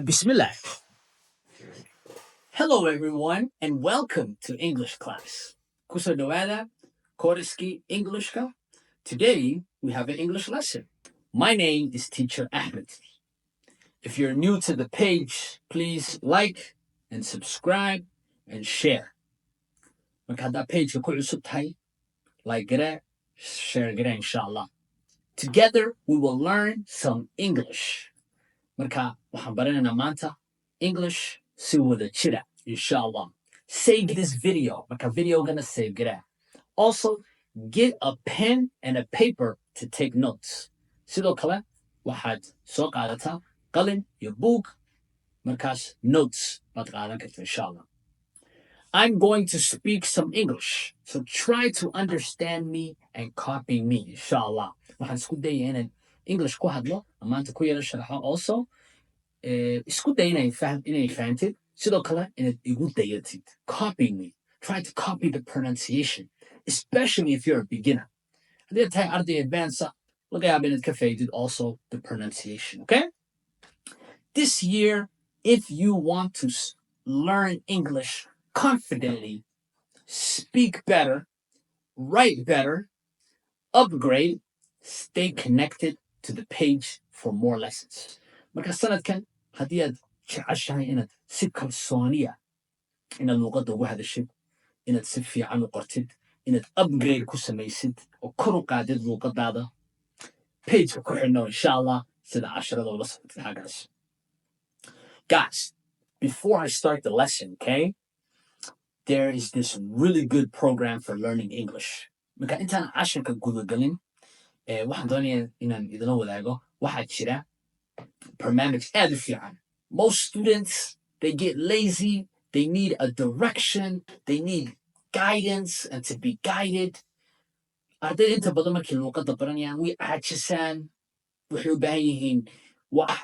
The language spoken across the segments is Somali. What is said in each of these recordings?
Bismillah. Hello, everyone, and welcome to English class. Kuso Noada, Koreski Englishka. Today, we have an English lesson. My name is Teacher Ahmed. If you're new to the page, please like and subscribe and share. Marka page ku cusub tahay, like gare, share gare inshallah. Together, we will learn some English. Marka waxaan baranaynaa maanta English si wada jira, inshallah. Save this video. Marka video gonna save gare. Also, get a pen and a paper to take notes. Sidoo kale, waxaad soo qaadataa qalin iyo book. Markaas notes baad qaadan karta, inshallah. I'm going to speak some English, so try to understand me and copy me, inshallah. Waxaan isku dayay inaan English ku hadlo, maanta ku yara sharaxo also. Isku day inay fahantid, sidoo kale inaad igu dayatid. Copy me. Try to copy the pronunciation, especially if you're a beginner. Haddii tahay arday advanced, laga yaaba inaad ka faydid also the pronunciation, okay? This year, if you want to learn English confidently, speak better, write better, upgrade, stay connected to the page for more lessons. Marka sanadkan, haddii aad jeceshahay inaad si kalsooniya inaad luuqadda ugu hadashid, inaad si fiican u qortid, inaad upgrade ku samaysid oo kor u qaadid luuqadaada, pageka ku xidhno inshallah sida casharada ula socotid hagaas. Guys, before I start the lesson, okay? There is this really good program for learning English. Marka intaan casharka gudagalin, waxaan doonayaa inaan idinla wadaago waxaa jira barnaamij aad u fiican. Most students, they get lazy, they need a direction, they need guidance and to be guided. Ardayda inta badan markay luuqadda baranayaan way caajisaan, waxay u baahan yihiin wax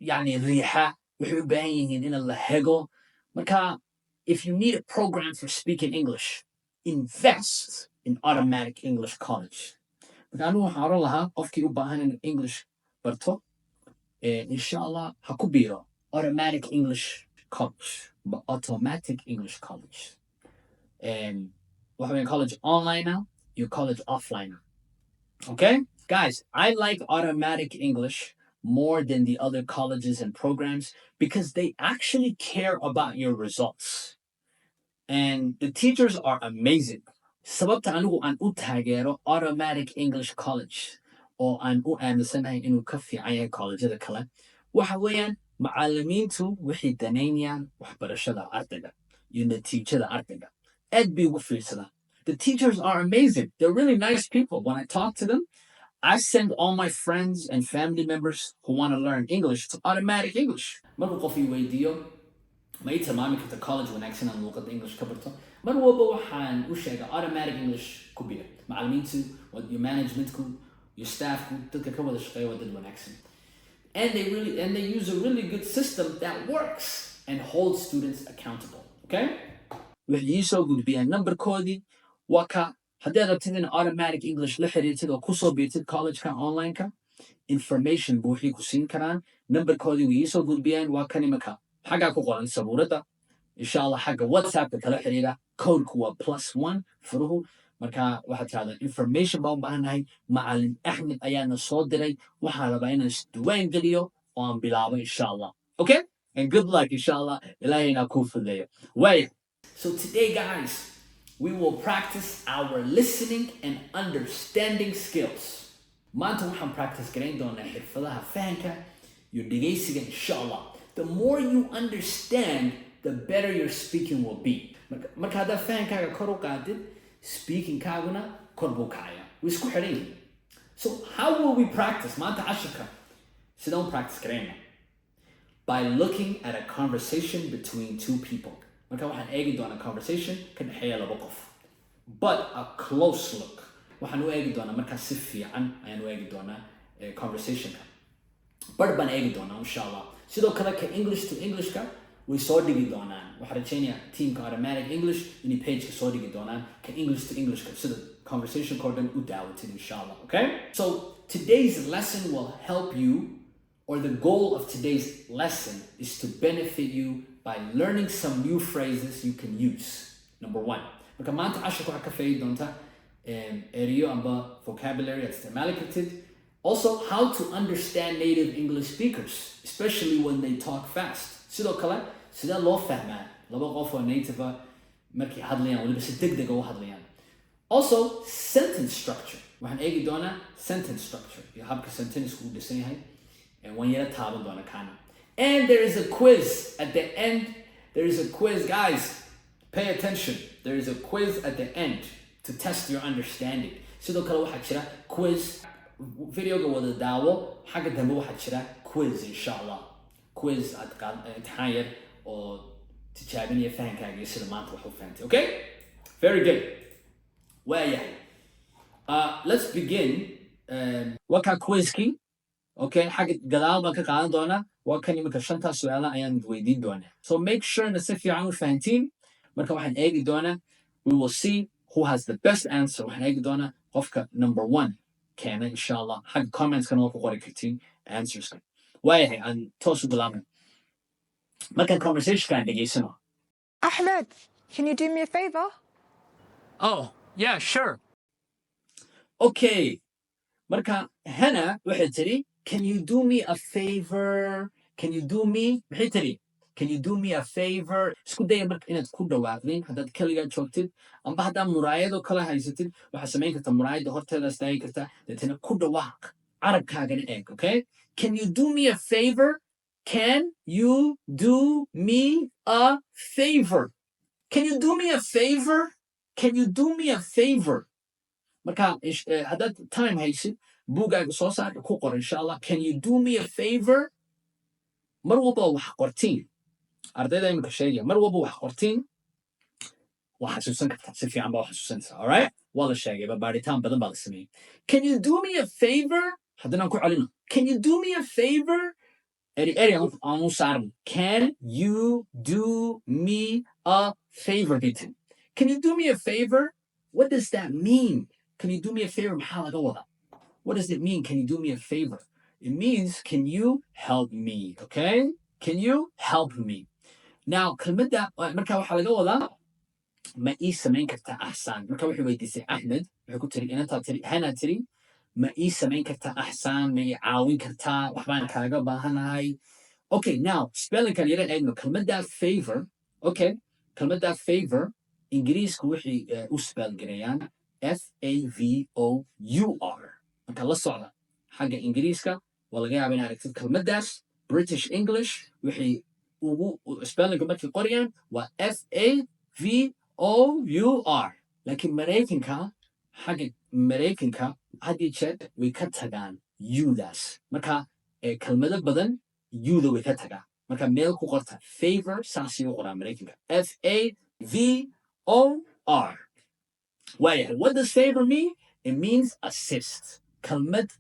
riixa, waxay u baahan yihiin in la hego. Marka, if you need a program for speaking English, invest in Automatic English College. Marka anigu waxaan oran lahaa qofkii u baahan in English barto, inshallah ha ku biiro Automatic English College. Automatic English College. And what we college online now, you college offline now. Okay? Guys, I like Automatic English more than the other colleges and programs because they actually care about your results. And the teachers are amazing. Sababta anigu aan u taageero Automatic English College oo aan u aaminsanahay inuu ka fiican yahay collegeada kale waxa weeyaan macalimiintu waxay danaynayaan waxbarashada ardayga iyo natiijada ardayga. Aad bay ugu fiirsadaan. The teachers are amazing. They're really nice people. When I talk to them, I send all my friends and family members who want to learn English to Automatic English. Markuu qof ii weydiiyo ma ii tilmaami karta college wanaagsan aan luuqadda English ka barto, mar walba waxaan u sheegaa Automatic English ku biir. Macalimiintu, your managementku, your staffku, dadka ka wada shaqeeya waa dad wanaagsan. And they use a really good system that works and holds students accountable. Okay? Waxay ii soo gudbiyaan numberkoodii, waa ka haddii aad rabtid in Automatic English la xiriirtid oo kusoo biirtid collegeka online-ka, information buuxii ku siin karaan. Numberkoodii way ii soo gudbiyaan, waa kan imika xaggaa ku qoran sabuuradda. Inshallah xagga WhatsAppka kala xiriira, codeku waa +1 furuhu. Marka waxaad tirahdaa information baan u baahanahay, macalin Ahmed ayaana soo diray, waxaan rabaa inaan isdiwaan geliyo oo aan bilaabo inshallah. Okay? And good luck inshallah. Ilaahayna kuu fududeeyo. Way. So today, guys, we will practice our listening and understanding skills. Maanta waxaan practice garayn doonaa xirfadaha fahanka iyo dhegaysiga inshallah. The more you understand, the better your speaking will be. Marka haddaad fahankaaga kor u qaadid, speaking-kaaguna kor buu kacaya. Way isku xidhan yihiin. So how will we practice? Maanta casharka sidaan practice garayna? By looking at a conversation between two people. Marka waxaan eegi doonaa conversation ka dhexeeya laba qof. But a close look. Waxaan u eegi doonaa markaa si fiican ayaan u eegi doonaa conversationka. Bar baan eegi doonaa inshallah. Sidoo kale ka English to Englishka way soo dhigi doonaan. Waxaan rajaynayaa teamka Automatic English inay pageka soo dhigi doonaan ka English to Englishka sida conversation koo dhan u daawatid inshallah. Okay? So today's lesson will help you or the goal of today's lesson is to benefit you by learning some new phrases you can use. Number one. Marka maanta casharka waxaa ka faa'iidi doonta erayo amba vocabulary aad isticmaali kartid. Also, how to understand native English speakers, especially when they talk fast. Sidoo kale, sidee loo fahmaa laba qof oo native ah markay hadlayaan waliba si degdeg u hadlayaan. Also, sentence structure. Waxaan eegi doonaa sentence structure iyo habka sentence uu dhisan yahay. And one yara taaban doona kana. And there is a quiz at the end. There is a quiz, guys. Pay attention. There is a quiz at the end to test your understanding. Sidoo kale waxaa jira quiz videoga wada daawo xagga dambe waxaa jira quiz inshallah. Quiz aad imtixaan yar oo tijaabinaya fahankaaga iyo sida maanta wax u fahantay. Okay? Very good. Waayahay. Let's begin. Waka quizki. Okay, xagga gadaal baan ka qaadan doonaa. Waa kan imika shanta su'aala ayaan weydiin doonaa. So make sure na si fiican u fahantiin. Marka waxaan eegi doonaa. We will see who has the best answer. Waxaan eegi doonaa qofka number 1 keena inshallah. Xagga comments kana waa ku qori kartiin answers. Waayahay, aan toos u bilaabno. Markaan conversation-kaan dhegaysano. Ahmed, can you do me a favor? Oh, yeah, sure. Okay. Marka Hannah waxay tiri, can you do me a favor? Can you do me? Maxay tiri? Can you do me a favor? Isku daya marka inaad ku dhawaaqdin haddaad kaligaa joogtid amba haddaad muraayadoo kala haysatid waxaad samayn kartaa muraayadda horteeda istaagi kartaa deetana ku dhawaaq carabkaagana eeg, okay? Can you do me a favor? Can you do me a favor? Can you do me a favor? Can you do me a favor? Marka haddaad time haysid buugaaga soo saar ku qor inshallah. Can you do me a favor? Mar walba wax qortiin ardayda imika sheegaya mar walba wax qortiin waa xasuusan kartaa si fiican baa wax xasuusanaysaa. All right? Waa la sheegay baaritaan badan baa la sameeyey. Can you do me a favor? Haddana ku celino. Can you do me a favor? Eri aan u saarno. Can you do me a favor? Can you do me a favor? What does that mean? Can you do me a favor? Maxaa laga wadaa? What does it mean? Can you do me a favor? It means, can you help me? Okay? Can you help me? Now, kelmadda marka waxaa laga wadaa ma ii samayn kartaa axsaan. Marka wuxuu weydiisay Ahmed, wuxuu ku tiri inantaa tiri Hannah tiri ma ii samayn kartaa axsaan, ma ii caawin kartaa, waxbaan kaaga baahanahay. Okay, now spellingkan yara eegno kelmadda favor. Okay, kelmadda favor Ingiriisku waxay u spell gareeyaan FAVOUR. Marka la socda xagga Ingiriiska waa laga yaabaa inaad aragtid kelmaddaas. British English waxay ugu spellinga markay qorayaan waa FAVOUR. Laakiin Maraykanka xagga Maraykanka haddii jeer way ka tagaan U-daas. Marka kelmado badan U-da way ka tagaan. Marka meel ku qorta favor saasay u qoraa Maraykanka. FAVOR. Waayahay, what does favor mean? It means assist. Kelmad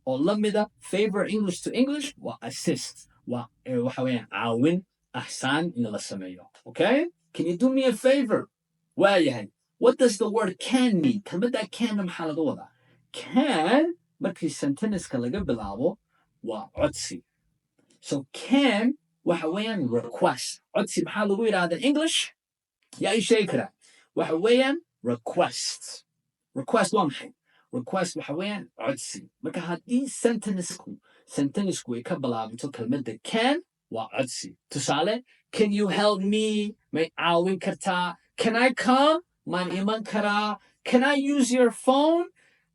oo la mida favor English to English waa assist. Waa waxa weeyaan caawin axsaan in la sameeyo. Okay? Can you do me a favor? Waayahay. What does the word can mean? Kelmadda can maxaa laga wadaa? Can markii sentence-ka laga bilaabo waa codsi. So can waxa weeyaan request. Codsi maxaa lagu yidhaahdaa English? Yaa ii sheegi karaa. Waxa weeyaan request. Request waa maxay? Request waxa weeyaan codsi. Marka haddii sentence-ku ay ka bilaabato kelmadda can waa codsi. Tusaale, can you help me? May caawin kartaa? Can I come? Maan iman karaa? Can I use your phone?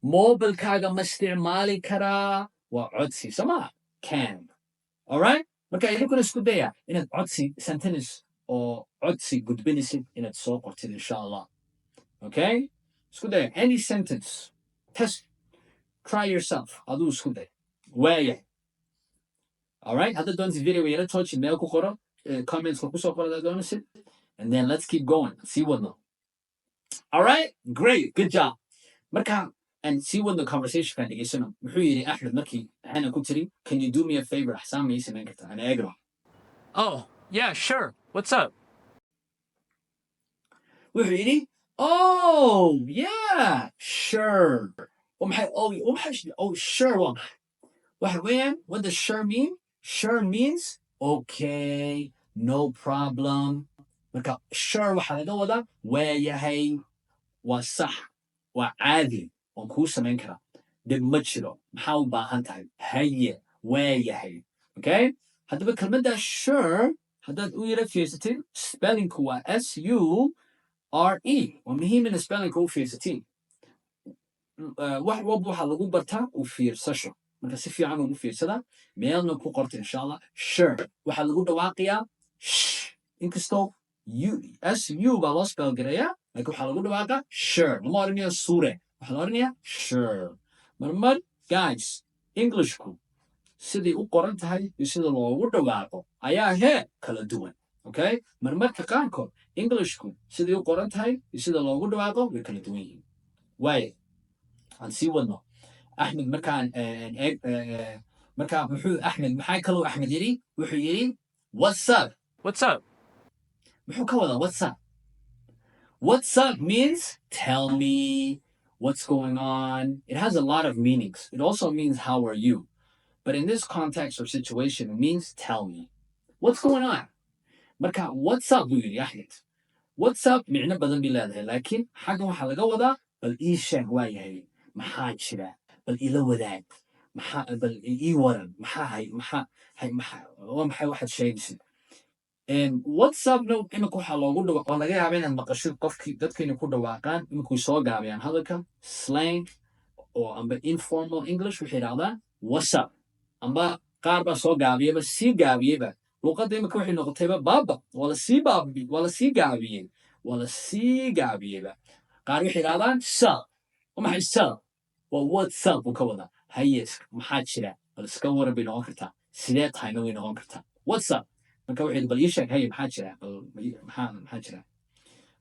Mobilkaaga ma isticmaali karaa? Waa codsi. Sama? Can. All right? Marka idinkuna isku daya inaad codsi sentence oo codsi gudbinaysid inaad soo qortid inshallah. Okay? Isku daya. Any sentence. Test. Try yourself. Aduu isku day. Waayahay. All right? Hadda doonaysid video yara jooji meel ku qoro. Comments ku soo qoro haddaad doonaysid. And then let's keep going. See what no. All right? Great. Good job. Marka, and see what the conversation kan dhegaysano. Muxuu yidhi Ahmed markii Hannah ku tiri, can you do me a favor? Axsaan ma ii samayn kartaa? Ana eegno. Oh, yeah, sure. What's up? Wuxuu yidhi, oh, yeah, sure. Oh, sure waa maxay? Waxa weeyaan, what does sure mean? Sure means okay, no problem. Marka sure waxaa laga wadaa waayahay, waa sax, waa caadi, waan kuu samayn karaa, dhib ma jiro, maxaa u baahan tahay, haye, waayahay. Okay? Haddaba kelmadda sure haddaad u yara fiirsatid, spellingku waa S-U-R-E. waa muhiim in spellingka u fiirsatiin. wax walba waxaa lagu bartaa u fiirsasho. marka si fiican ugu fiirsada, meelna ku qorta insha allah. Sure waxaa lagu dhawaaqayaa sh, inkastoo su baa loo spell garayaa, laakiin waxaa lagu dhawaaqaa sure. lama odhanayo sure, waxaa la odhanayaa sure. marmar guys, englishku sidii u qoran tahay iyo sida loogu dhawaaqo ayaa hee kala duwan. Okay? marmarka qaarkood englishku sidii u qoran tahay iyo sida loogu dhawaaqo way kala duwan yihiin. waaye aan sii wadno. axmed markaan markaa muxuu axmed maxaa kaloo axmed yidhi? wuxuu yidhi what's up. What's up? muxuu ka wadaa what's up? What's up means tell me what's going on. It has a lot of meanings. It also means how are you. But in this context or situation, it means tell me. What's going on? marka what's up buu yidhi axmed. What's up micno badan bay leedahay, laakiin xaggan waxaa laga wadaa bal ii sheeg waa yahay, maxaa jira, bal ila wadaag, bal ii waran, waa maxay waxaad sheegaysid. what's up no iminka waxaa loogu dhawaaq, oo laga yaaba inaad maqashid qofkii dadkayna ku dhawaaqaan iminkuu soo gaabiyaan hadalka slang oo amba informal english waxay idhahdaan what's up, amba qaar baa soo gaabiyaba sii gaabiyeba. luuqadda iminka waxay noqotayba baaba, waa lasii gaabiyeyba. qaar waxay idhahdaan sal, waa maxay sal, waa what's up buu ka wadaa, haye maxaa jira, bal iska waran bay noqon kartaa, sidee tahayna way noqon kartaa. what's up marka waxay bal ii sheeg, haye maxaa jira, bal maxaa jira.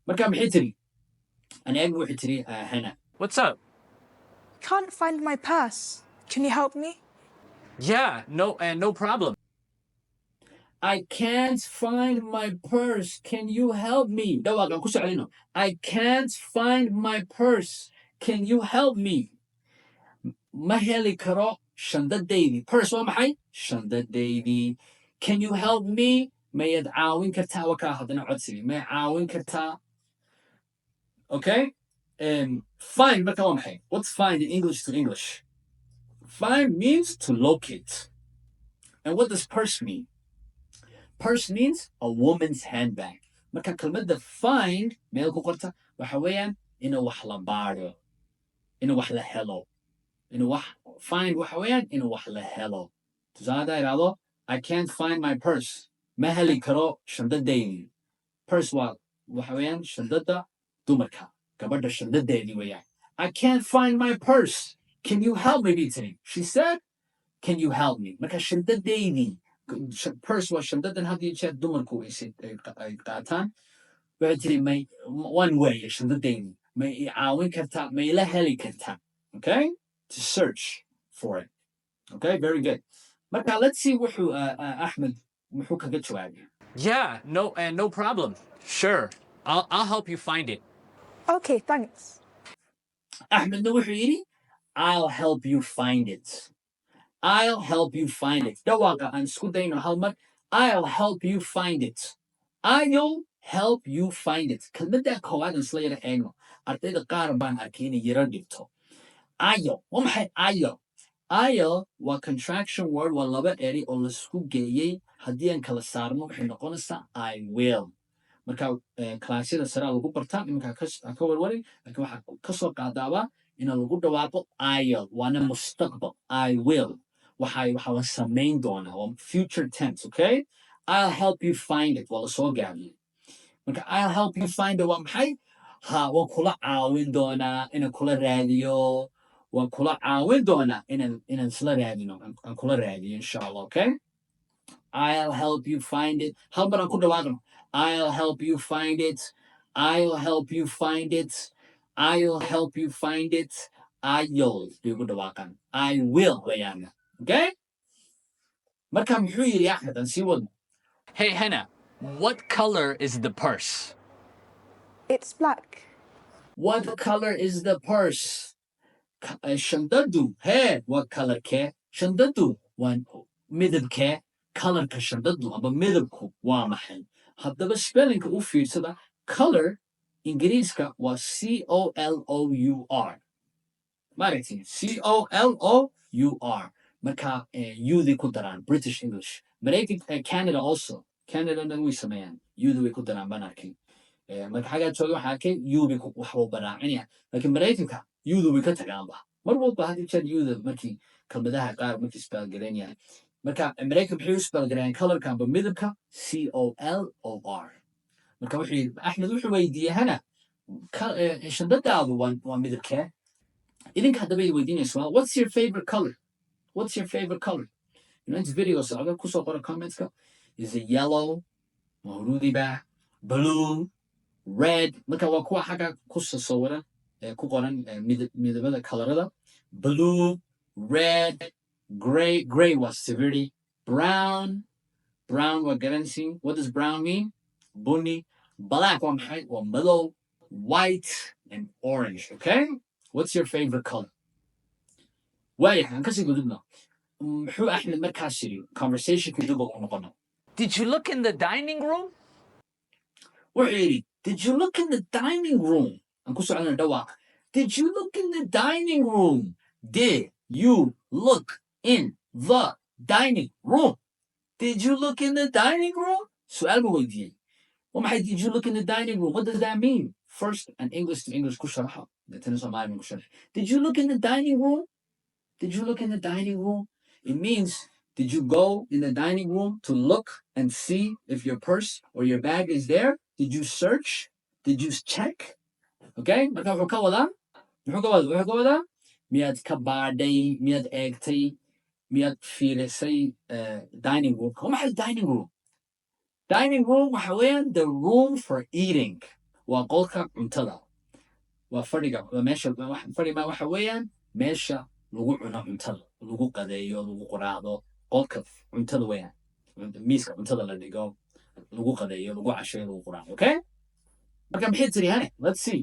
marka maxay tiri aniga waxay tiri hana. What's up? Can't find my purse. Can you help me? Yeah, no problem. I can't find my purse. Can you help me? dhawaaqa ku soclino. I can't find my purse. Can you help me? ma heli karo shandadaydii. purse waa maxay? shandadaydii. Can you help me? mayad caawin kartaa? wakaa haddana codsigii, may caawin kartaa? Okay? Find marka waa maxay? What's find in English to English? Find means to locate. And what does purse mean? Purse means a woman's handbag. marka kelmadda find meel ku qorta waxa weeyaan inuu wax la baadho, inuu wax la helo, find waxa weeyaan inuu wax la helo. tusaale haddaa idhaahdo I can't find my purse, ma heli karo shandadaydii. purse waa waxa weeyaan shandada dumarka, gabadha shandadeedii weeyaan. I can't find my purse. Can you help me? Tiri. She said, can you help me? marka shandadaydii. purse waa shandadan had iyo jeer dumarku ay qaataan. waxay tiri may one way shandadaydii, may i caawin kartaa, may ila heli kartaa. Okay? To search for it. Okay? Very good. marka let's see wuxuu Ahmed muxuu kaga jawaabay. Yeah, no problem. Sure, I'll help you find it. Okay, thanks. Ahmedna wuxuu yidhi I'll help you find it. I'll help you find it. dhawaaqa aan isku dayno hal mar. I'll help you find it. I'll help you find it. kelmadda koowaad aan isla yara eegno. ardayda qaar baan arkay inay yara dhibto. I'll waa maxay I'll? I'll waa contraction word, waa laba eri oo laisku geeyey. haddii aan kala saarno waxay noqonaysaa I will. marka kalaasyada saraa lagu bartaa, iminkaa ka warwarin, laakiin waxaa kasoo qaadaabaa ina lagu dhawaaqo I'll, waana mustaqbal. I will waxaa samayn doonaa, waa future tense. Okay? I'll help you find it waa lasoo gaabiyey. marka I'll help you find it waa maxay? waan kula caawin doonaa inaan kula raadiyo, waan kula caawin doonaa inaan isla raadino, aan kula raadiyo insha allah. Okay? I'll help you find it. hal mar aan ku dhawaaqno. I'll help you find it. I'll help you find it. I'll help you find it. I'll bay ku dhawaaqan. I will weeyaan. Okay? marka muxuu yidhi Ahmed? aan sii wadno. Hey, Hannah, what color is the purse? It's black. What color is the purse? shandadu hee waa colorkee? shandadu waa midabkee? colorka shandadu aba midabku waa maxay haddaba spellingka u fiirsada color ingiriiska waa color maaragtay color marka uday ku daraan British English maraykanka Canada also Canadana way sameeyaan uda way ku daraan baan arkay marka xaggaa jooga waxaa arkay ubay wax walba raacinaya laakiin maraykanka uda way ka tagaanba mar walba hadii jeer uda markii kelmadaha qaar markii spellgaraynayaan marka maraykan maxay u spellgarayaan colorka amba midabka color marka wuxuu Axmed wuxuu weydiiyey hana shandadaadu waa midabkee idinka haddaba ay weydiinayso what's your favorite color what's your favorite color inta video socda kusoo qora commentska is it yellow mahurudiba blue red marka waa kuwa xagga ku sasawiran ku qoran midabada colorada blue red gray was severity brown waa garanaysiin what does brown mean bunny black waa maxay waa madow white and orange okay what's your favorite color waayahay aan kasii gudubno muxuu Axmed markaas yidhi conversationka dib ugu noqono Did you look in the dining room? wuxuu yidhi did you look in the dining room aan ku socona dhawaaq did you look in the dining room did you look in the dining room did you look in the dining room su'aal buu weydiiyey ومحي did you look in the dining room what does that mean first an English to English ku sharaxa deetana Soomaali ku sharax did you look in the dining room did you look in the dining room it means did you go in the dining room to look and see if your purse or your bag is there did you search did you check okay marka wuxuu ka wadaa miyaad ka baadhay miyaad eegtay miyaad fiirisay dining room maxay dining room dining room waxa weeyaan the room for eating waa qolka cuntada waa fadhiga waa meesha fadhiga waxa weeyaan meesha lagu cuno cuntada lagu qadeeyo lagu quraacdo qolka cuntada weeyaan miiska cuntada la dhigo lagu qadeeyo lagu casheeyo lagu quraacdo okay marka maxay tiri hane let's see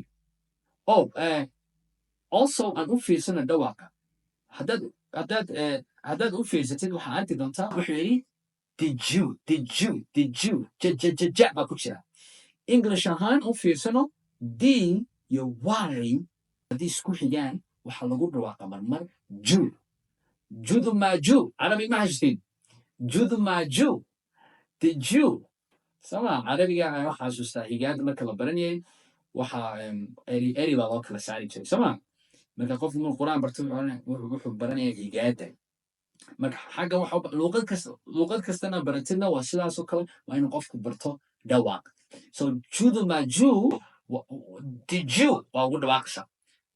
also aan u fiirsana dhawaaqa haddaad u fiirsatid waxaa arki doontaa wuxuu yidhi did you ja baa ku jira English ahaan u fiirsano d iyo y haddii isku xigaan waxaa lagu dhawaaqa marmar judu maju carabi ma hashtin judu maju did you sama carabiga waxaa xasuustaa higaada marka la baranayay waxaa eri baa loo kala saari jiray sama marka qofku markuu quraan barto wuxuu baranaya higaada marka xagga luuqad kastana baratidna waa sidaasoo kale waa inuu qofku barto dhawaaq so judu maju did you waa ugu dhawaaqaysa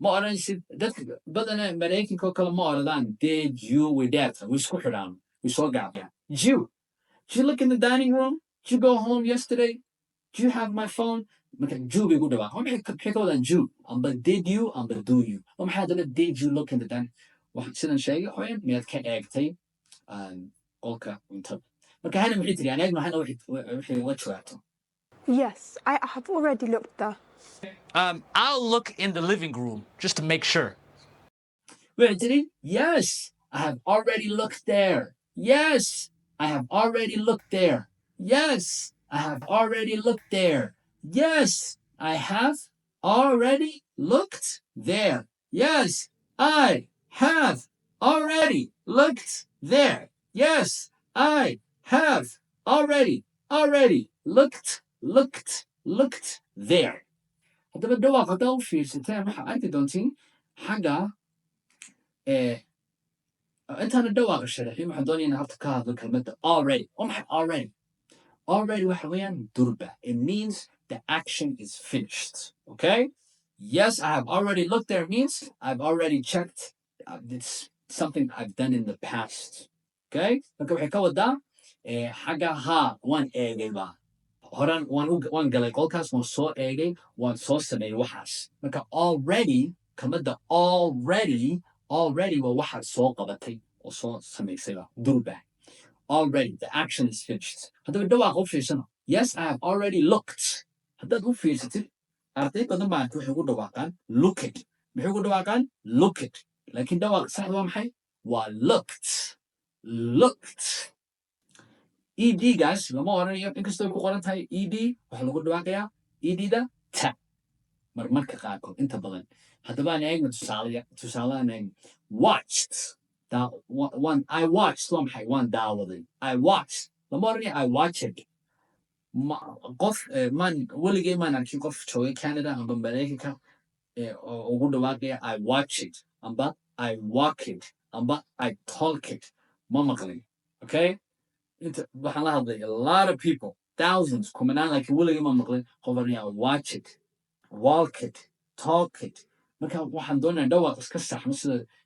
ma odhanaysid dadka badana maraykanka oo kale ma odhadaan did you way dheerta way isku xidhaan way soo gaabiyaan did you look in the dining room did you go home yesterday do you have my phone marka ju bay ugu dhawaaqa maxay ka wadaan ju amba did you amba do you maxay haddana did you look in the dining sidan sheegay hooyan miyaad ka eegtay qolka cuntada marka hana maxay tiri aan eegno hana waxay uga jawaabto Yes, I have already looked there. I'll look in the living room just to make sure. Wait, did he? Yes, I have already looked there. Yes, I have already looked there. Yes, I have already looked there. Yes, I have already looked there. Yes, I have already looked there. Yes, I have already looked there. haddaba dhawaaq haddaa u fiirsateen waxaa arki doontiin xagga intaana dhawaaqa sharaxin waxaan doonaya inaan halka ka hadlo kelmadda already maxay already waxa weeyaan durba it means the action is finished okay yes I have already looked there means I've already checked it's something I've done in the past okay marka waxay ka wadaa xagga haa waan eegayba horan waan galay qolkaas waan soo eegay waan soo sameeyey waxaas marka already kelmadda already waa waxaad soo qabatay oo soo samaysayba durba already the action is finished haddaba dhawaaqa u fiirsano yes I have already looked haddaad u fiirsatid arday badan baa waxay ugu dhawaaqaan looked maxay ugu dhawaaqaan looked laakiin dhawaaq saxda waa maxay waa looked ed-gaas lama oranayo inkastoo ku qoran tahay ed waxaa lagu dhawaaqayaa ed-da ta marmarka qaarkood inta badan haddaba aan eegno tusaalahan eegno watched I watched waa maxay waan daawaday I watched lama oranayo I watched qof maan weligay maan arkin qof joogay canada amba maraykanka oo ugu dhawaaqaya I watch it amba I walk it amba I talk it ma maqlin okay waxaan la hadlay a lot of people thousands kumanaan laakiin weligay ma maqlin qof oranaya I watch it walk it talk it marka waxaan doonaya dhawaaq iska saxno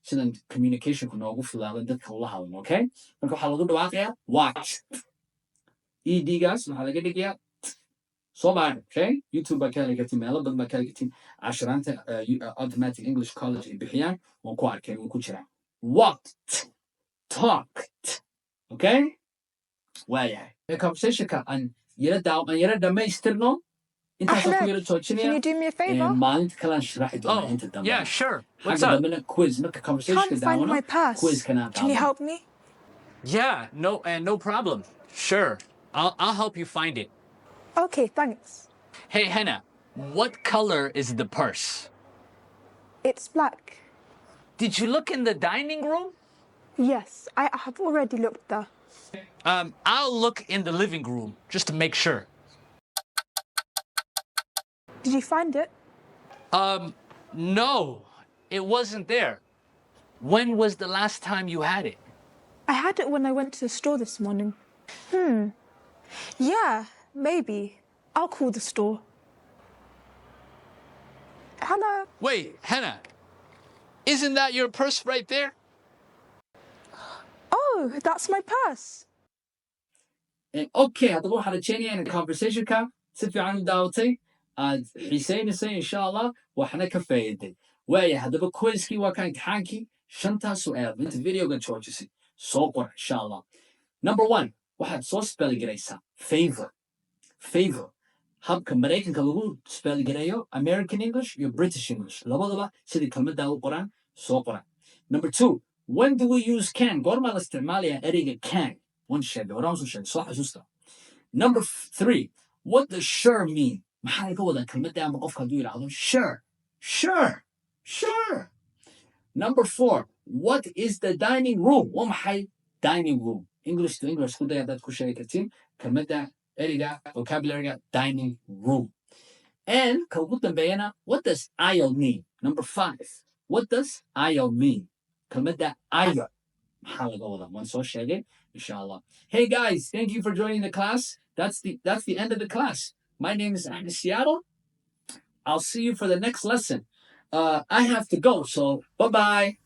sidan communicationku noogu filaado dadka ula hadlno okay marka waxaa lagu dhawaaqayaa watch ed-gaas waxaa laga dhigayaa soo baara okay youtube baa ka heli kartiin meelo badan baa ka heli kartiin casharaanta automatic english college ay bixiyaan waan ku arkay waan ku jiraa walked talked okay waayahay conversationka aan yara dhammaystirno intaasaan ku yara Ahmed, can joojinaya you do me a favor? maalinta kalaan sharaxi doonaa Oh, inta dambe yeah, sure. What's xagga up? dambena quiz marka conversationka Can't find daawano my purse. quizkana Can you help me? Yeah, no problem. Sure. I'll help you find it. Okay, thanks. Hey, Hannah, what color is the purse? It's black. Did you look in the dining room? Yes, I have already looked there. I'll look in the living room just to make sure. Did you find it? No, it wasn't there. When was the last time you had it? I had it when I went to the store this morning. Yeah, maybe. I'll call the store. Hello. Wait, Hannah, isn't that your purse right there? Oh, that's my purse. okay haddaba waxaan rajeynayaa in conversationka si fiican u daawatay aad xiisaynaysay insha allah waxna ka faa'iiday waaya haddaba quizkii waa ka imtixaankii shantaas su'aal inta videoga joojisay soo qora insha allah number one waxaad soo spellgaraysaa favor habka maraykanka lagu spellgareeyo american english iyo british english labadaba sidii kelmaddaa u qoraan soo qora number two when do we use can goormaa la isticmaalayaa ereyga can one sheegay horaan soo sheegay soo xasuusta number three what does sure mean maxaa laga wadaa kelmadda ama qofka hadduu yidhaahdo sure number four what is the dining room waa maxay dining room english to english ku day haddaad ku sheegi kartiin kelmadda ereyga vocabularyga dining room and ka ugu dambeeyana what does aisle mean number five what does aisle mean kelmadda aisle maxaa laga wadaa waan soo sheegay inshallah hey guys thank you for joining the class that's the end of the class my name is Ahmed Seattle I'll see you for the next lesson I have to go so bye